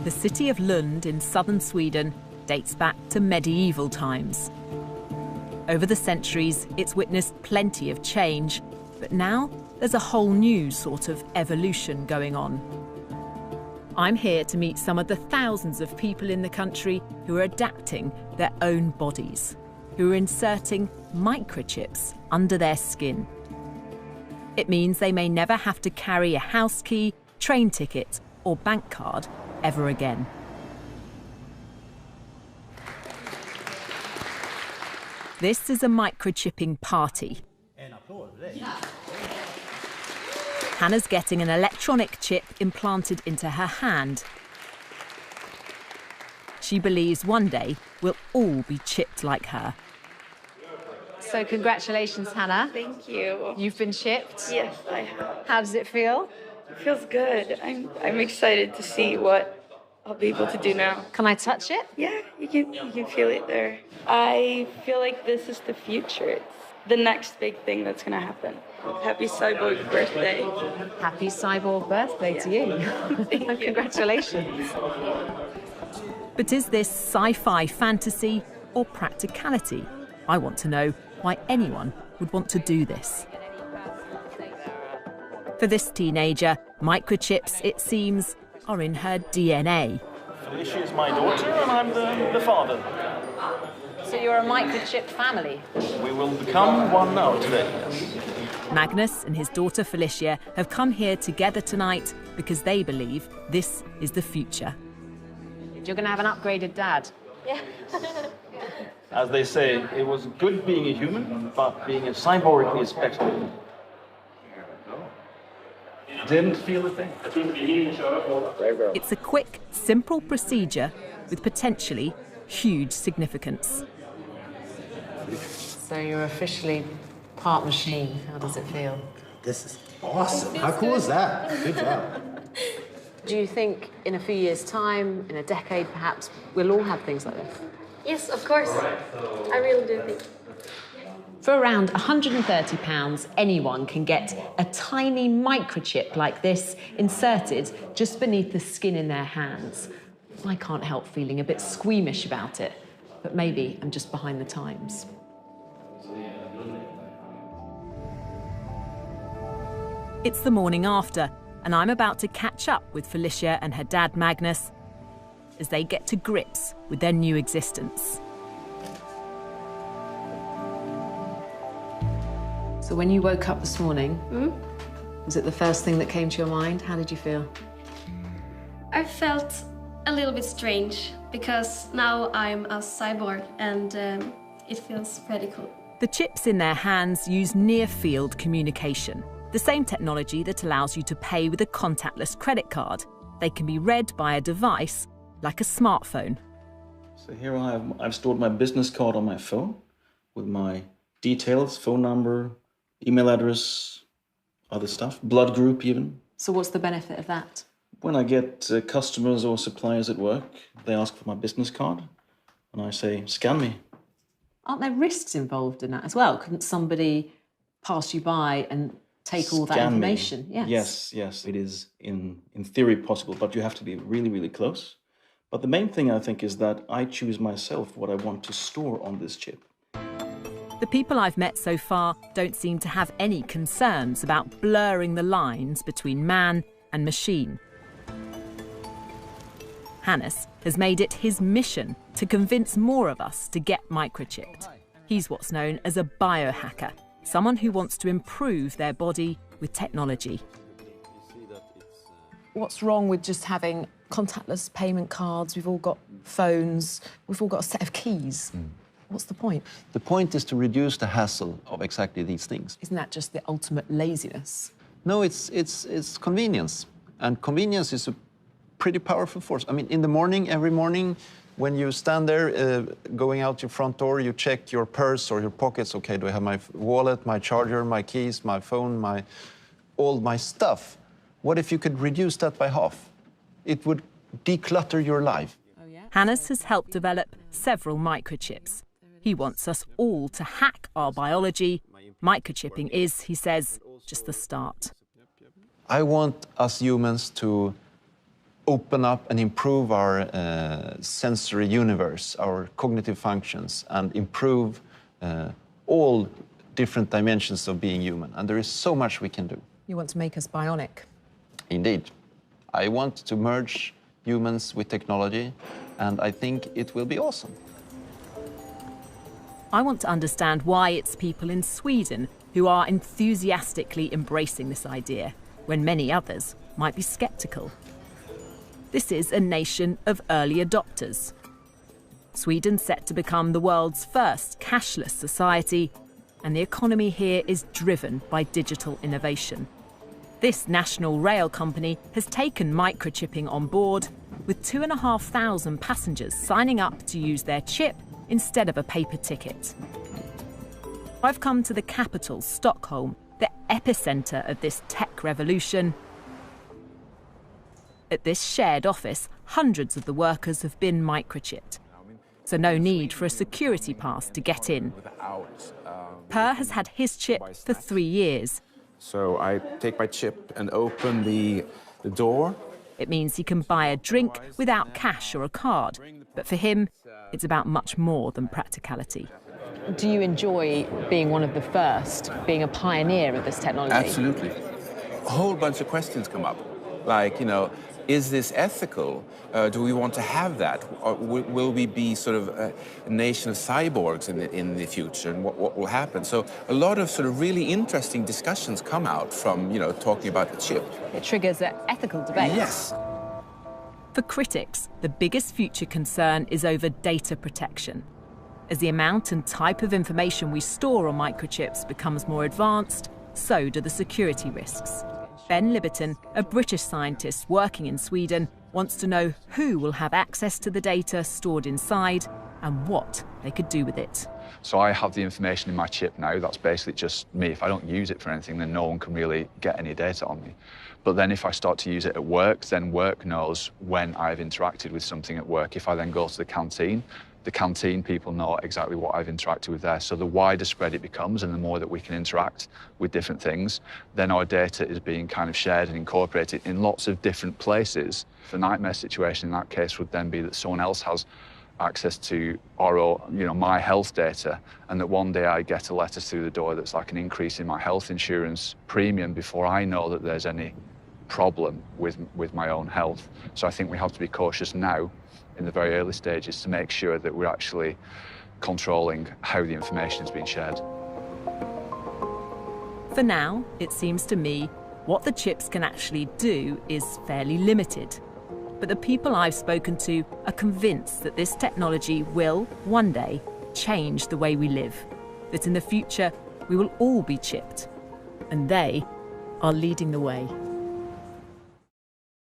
The city of Lund in southern Sweden dates back to medieval times. Over the centuries, it's witnessed plenty of change, but now there's a whole new sort of evolution going on. I'm here to meet some of the thousands of people in the country who are adapting their own bodies, who are inserting microchips under their skin. It means they may never have to carry a house key, train ticket or bank card ever again. This is a microchipping party. Hannah's getting an electronic chip implanted into her hand. She believes one day we'll all be chipped like her. So congratulations, Hannah. Thank you. You've been chipped? Yes, I have. How does it feel? It feels good. I'm excited to see what I'll be able to do now. Can I touch it? Yeah, you can feel it there. I feel like this is the future. It's the next big thing that's going to happen. Happy cyborg birthday. Happy cyborg birthday to you. Thank you. Congratulations. But is this sci-fi fantasy or practicality? I want to know why anyone would want to do this. For this teenager, microchips, it seems, are in her DNA. Felicia is my daughter and I'm the father. So you're a microchip family? We will become one now today. Magnus and his daughter Felicia have come here together tonight because they believe this is the future. You're going to have an upgraded dad. Yeah. As they say, it was good being a human, but being a cyborg is better. Didn't feel a thing. It's a quick, simple procedure with potentially huge significance. So you're officially part machine. How does it feel? This is awesome. How cool is that? Good job. Do you think in a few years' time, in a decade perhaps, we'll all have things like this? Yes, of course. I really do think. For around £130, anyone can get a tiny microchip like this inserted just beneath the skin in their hands. I can't help feeling a bit squeamish about it, but maybe I'm just behind the times. It's the morning after, and I'm about to catch up with Felicia and her dad Magnus as they get to grips with their new existence. So when you woke up this morning, was it the first thing that came to your mind? How did you feel? I felt a little bit strange because now I'm a cyborg and it feels pretty cool. The chips in their hands use near-field communication, the same technology that allows you to pay with a contactless credit card. They can be read by a device like a smartphone. So here I've stored my business card on my phone with my details, phone number, email address, other stuff, blood group even. So what's the benefit of that? When I get customers or suppliers at work, they ask for my business card and I say, scan me. Aren't there risks involved in that as well? Couldn't somebody pass you by and take all that information? Yes. Yes, it is in theory possible, but you have to be really, really close. But the main thing I think is that I choose myself what I want to store on this chip. The people I've met so far don't seem to have any concerns about blurring the lines between man and machine. Hannes has made it his mission to convince more of us to get microchipped. He's what's known as a biohacker, someone who wants to improve their body with technology. What's wrong with just having contactless payment cards? We've all got phones, we've all got a set of keys. What's the point? The point is to reduce the hassle of exactly these things. Isn't that just the ultimate laziness? No, it's convenience. And convenience is a pretty powerful force. I mean, in the morning, every morning, when you stand there, going out your front door, you check your purse or your pockets. Okay, do I have my wallet, my charger, my keys, my phone, all my stuff? What if you could reduce that by half? It would declutter your life. Hannes has helped develop several microchips. He wants us all to hack our biology. Microchipping is, he says, just the start. I want us humans to open up and improve our sensory universe, our cognitive functions, and improve all different dimensions of being human. And there is so much we can do. You want to make us bionic? Indeed. I want to merge humans with technology, and I think it will be awesome. I want to understand why it's people in Sweden who are enthusiastically embracing this idea, when many others might be sceptical. This is a nation of early adopters. Sweden's set to become the world's first cashless society, and the economy here is driven by digital innovation. This national rail company has taken microchipping on board, with 2,500 passengers signing up to use their chip instead of a paper ticket. I've come to the capital, Stockholm, the epicenter of this tech revolution. At this shared office, hundreds of the workers have been microchipped, so no need for a security pass to get in. Per has had his chip for 3 years. So I take my chip and open the door. It means he can buy a drink without cash or a card, but for him, it's about much more than practicality. Do you enjoy being one of the first, being a pioneer of this technology? Absolutely. A whole bunch of questions come up, like, is this ethical? Do we want to have that? Or will we be sort of a nation of cyborgs in the future, and what will happen? So a lot of sort of really interesting discussions come out from, talking about the chip. It triggers an ethical debate. Yes. For critics, the biggest future concern is over data protection. As the amount and type of information we store on microchips becomes more advanced, so do the security risks. Ben Libberton, a British scientist working in Sweden, wants to know who will have access to the data stored inside and what they could do with it. So I have the information in my chip now. That's basically just me. If I don't use it for anything, then no one can really get any data on me. But then if I start to use it at work, then work knows when I've interacted with something at work. If I then go to the canteen people know exactly what I've interacted with there. So the wider spread it becomes and the more that we can interact with different things, then our data is being kind of shared and incorporated in lots of different places. The nightmare situation in that case would then be that someone else has access to my health data, and that one day I get a letter through the door that's like an increase in my health insurance premium before I know that there's any problem with my own health. So I think we have to be cautious now in the very early stages to make sure that we're actually controlling how the information is being shared. For now, it seems to me, what the chips can actually do is fairly limited. But the people I've spoken to are convinced that this technology will, one day, change the way we live. That in the future, we will all be chipped. And they are leading the way.